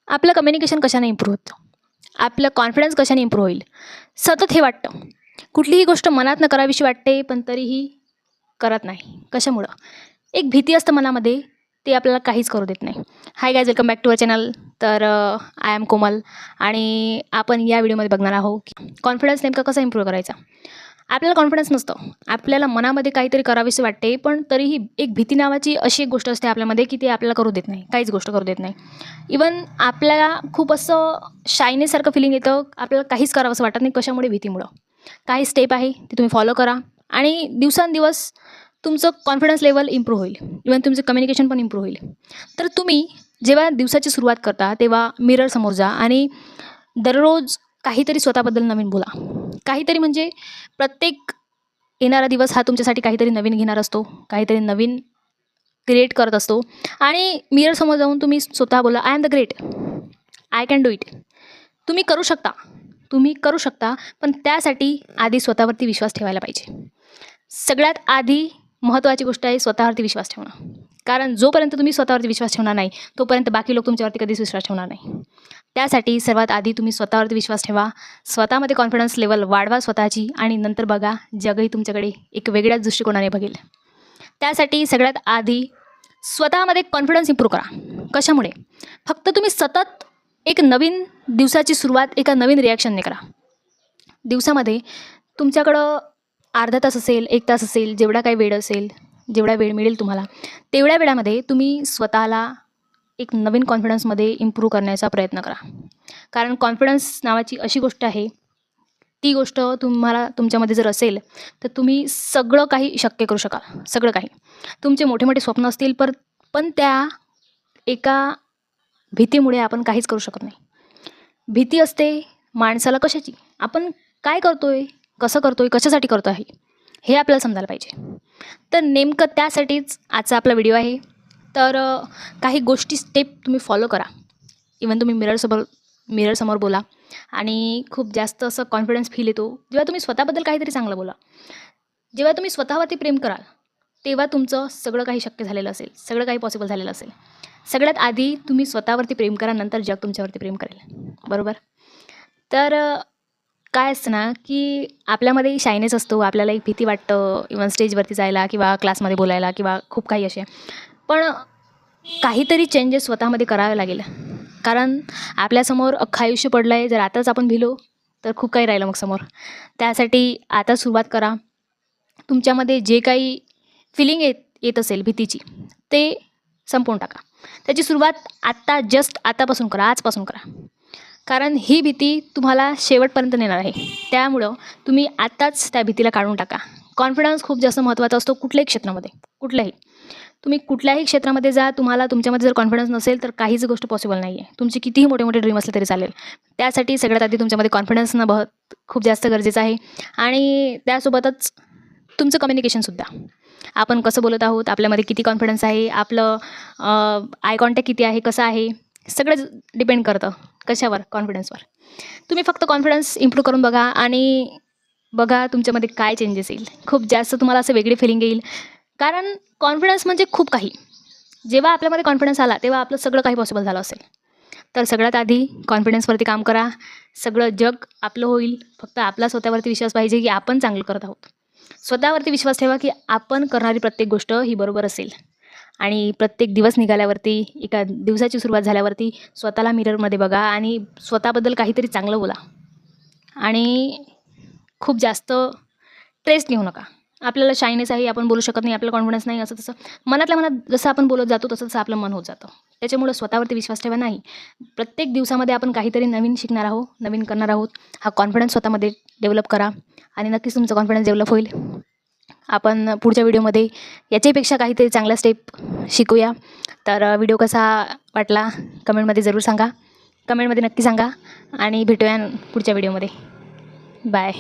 आपलं कम्युनिकेशन कशाने इम्प्रूव्ह होतं, आपलं कॉन्फिडन्स कशाने इम्प्रूव्ह होईल. सतत हे वाटतं, कुठलीही गोष्ट मनातनं करावीशी वाटते पण तरीही करत नाही. कशामुळं? एक भीती असतं मनामध्ये, ते आपल्याला काहीच करू देत नाही. Hi guys, welcome back to our channel. तर आय एम कोमल आणि आपण या व्हिडिओमध्ये बघणार आहोत की कॉन्फिडन्स नेमका कसा इम्प्रूव्ह करायचा. आपल्याला कॉन्फिडन्स नसतं, आपल्याला मनामध्ये काहीतरी करावीसे वाटते पण तरीही एक भीती नावाची अशी एक गोष्ट असते आपल्यामध्ये की ते आपल्याला करू देत नाही, काहीच गोष्ट करू देत नाही. इवन आपल्याला खूप असं शायनेससारखं फिलिंग येतं, आपल्याला काहीच करावंसं वाटत नाही. कशामुळे? भीतीमुळं. काही स्टेप आहे ते तुम्ही फॉलो करा आणि दिवसांदिवस तुमचं कॉन्फिडन्स लेवल इम्प्रूव्ह होईल. इवन तुमचं कम्युनिकेशन पण इम्प्रूव्ह होईल. तर तुम्ही जेव्हा दिवसाची सुरुवात करता तेव्हा मिररसमोर जा आणि दररोज काहीतरी स्वतःबद्दल नवीन बोला. काहीतरी म्हणजे प्रत्येक येणारा दिवस हा तुमच्यासाठी काहीतरी नवीन घेणार असतो, काहीतरी नवीन क्रिएट करत असतो आणि मिररसमोर जाऊन तुम्ही स्वतः बोला, I am the great, I can do it. तुम्ही करू शकता, तुम्ही करू शकता, पण त्यासाठी आधी स्वतःवरती विश्वास ठेवायला पाहिजे. सगळ्यात आधी महत्त्वाची गोष्ट आहे स्वतःवरती विश्वास ठेवणं. कारण जोपर्यंत तुम्ही स्वतःवरती विश्वास ठेवणार नाही तोपर्यंत बाकी लोक तुमच्यावरती कधीच विश्वास ठेवणार नाही. त्यासाठी सर्वात आधी तुम्ही स्वतःवरती विश्वास ठेवा, स्वतःमध्ये कॉन्फिडन्स लेवल वाढवा स्वतःची आणि नंतर बघा जगही तुमच्याकडे एक वेगळ्याच दृष्टिकोनाने बघेल. त्यासाठी सगळ्यात आधी स्वतःमध्ये कॉन्फिडन्स इम्प्रूव्ह करा. कशामुळे? फक्त तुम्ही सतत एक नवीन दिवसाची सुरुवात एका नवीन रिॲक्शनने करा. दिवसामध्ये तुमच्याकडं अर्धा तास असेल, 1 तास असेल, जेवढा काही वेळ असेल, जेवढा वेळ मिळेल तुम्हाला, तेवढ्या वेळामध्ये तुम्ही स्वतःला एक नवीन कॉन्फिडन्समध्ये इम्प्रूव्ह करण्याचा प्रयत्न करा. कारण कॉन्फिडन्स नावाची अशी गोष्ट आहे, ती गोष्ट तुम्हाला तुमच्यामध्ये जर असेल तर तुम्ही सगळं काही शक्य करू शकाल. सगळं काही. तुमचे मोठे मोठे स्वप्न असतील पण त्या एका भीतीमुळे आपण काहीच करू शकत नाही. भीती असते माणसाला कशाची? आपण काय करतोय, कसं करतोय, कशासाठी करतो आहे हे आपल्याला समजायला पाहिजे. तर नेमकं त्यासाठीच आजचा आपला व्हिडिओ आहे. तर काही गोष्टी स्टेप तुम्ही फॉलो करा. इवन तुम्ही मिररसमोर बोला आणि खूप जास्त असं कॉन्फिडन्स फील येतो जेव्हा तुम्ही स्वतःबद्दल काहीतरी चांगलं बोला. जेव्हा तुम्ही स्वतःवरती प्रेम कराल तेव्हा तुमचं सगळं काही शक्य झालेलं असेल, सगळं काही पॉसिबल झालेलं असेल. सगळ्यात आधी तुम्ही स्वतःवरती प्रेम करा, नंतर जग तुमच्यावरती प्रेम करेल. बरोबर? तर काय असतं ना की आपल्यामध्ये शायनेस असतो, आपल्याला एक भीती वाटतं इवन स्टेजवरती जायला किंवा क्लासमध्ये बोलायला किंवा खूप काही असे. पण काहीतरी चेंजेस स्वतःमध्ये करावे लागेल. कारण आपल्यासमोर अख्खं आयुष्य पडलं आहे. जर आताच आपण भिलो तर खूप काही राहिलं मग समोर. त्यासाठी आता सुरुवात करा. तुमच्यामध्ये जे काही फिलिंग येत असेल भीतीची ते संपवून टाका. त्याची सुरुवात आतापासून करा, आजपासून करा. कारण ही भीती तुम्हाला शेवटपर्यंत नेणार आहे. त्यामुळं तुम्ही आत्ताच त्या भीतीला काढून टाका. कॉन्फिडन्स खूप जास्त महत्त्वाचा असतो कुठल्याही क्षेत्रामध्ये. तुम्ही कुठल्याही क्षेत्रामध्ये जा, तुम्हाला तुमच्यामध्ये जर कॉन्फिडन्स नसेल तर काहीच गोष्ट पॉसिबल नाही आहे. तुमचे कितीही मोठे मोठे ड्रीम असले तरी चालेल. त्यासाठी सगळ्यात आधी तुमच्यामध्ये कॉन्फिडन्स खूप जास्त गरजेचं आहे आणि त्यासोबतच तुमचं कम्युनिकेशनसुद्धा. आपण कसं बोलत आहोत, आपल्यामध्ये किती कॉन्फिडन्स आहे, आपलं आय कॉन्टॅक्ट किती आहे, कसं आहे, सगळं डिपेंड करतं. कशावर? कॉन्फिडन्सवर. तुम्ही फक्त कॉन्फिडन्स इम्प्रूव्ह करून बघा आणि बघा तुमच्यामध्ये काय चेंजेस येईल. खूप जास्त तुम्हाला असं वेगळी फिलिंग येईल. कारण कॉन्फिडन्स म्हणजे खूप काही. जेव्हा आपल्यामध्ये कॉन्फिडन्स आला तेव्हा आपलं सगळं काही पॉसिबल झालं असेल. तर सगळ्यात आधी कॉन्फिडन्सवरती काम करा. सगळं जग आपलं होईल. फक्त आपला स्वतःवरती विश्वास पाहिजे की आपण चांगलं करत आहोत. स्वतःवरती विश्वास ठेवा की आपण करणारी प्रत्येक गोष्ट ही बरोबर असेल. आणि प्रत्येक दिवस निघाल्यावरती, एका दिवसाची सुरुवात झाल्यावरती स्वतःला मिररमध्ये बघा आणि स्वतःबद्दल काहीतरी चांगलं बोला. आणि खूप जास्त स्ट्रेस घेऊ नका. आपल्याला शायनेस आहे, आपण बोलू शकत नाही, आपल्याला कॉन्फिडन्स नाही, असं तसं मनातल्या मनात जसं आपण बोलत जातो तसं आपलं मन होत जातं. त्याच्यामुळं स्वतःवरती विश्वास ठेवा. नाही, प्रत्येक दिवसामध्ये आपण काहीतरी नवीन शिकणार आहोत, नवीन करणार आहोत. हा कॉन्फिडन्स स्वतःमध्ये डेव्हलप करा आणि नक्कीच तुमचा कॉन्फिडन्स डेव्हलप होईल. आपण पुढच्या व्हिडिओमध्ये याच्यापेक्षा काहीतरी चांगल्या स्टेप शिकूया. तर व्हिडिओ कसा वाटला कमेंटमध्ये जरूर सांगा. कमेंटमध्ये नक्की सांगा आणि भेटूया पुढच्या व्हिडिओमध्ये. बाय.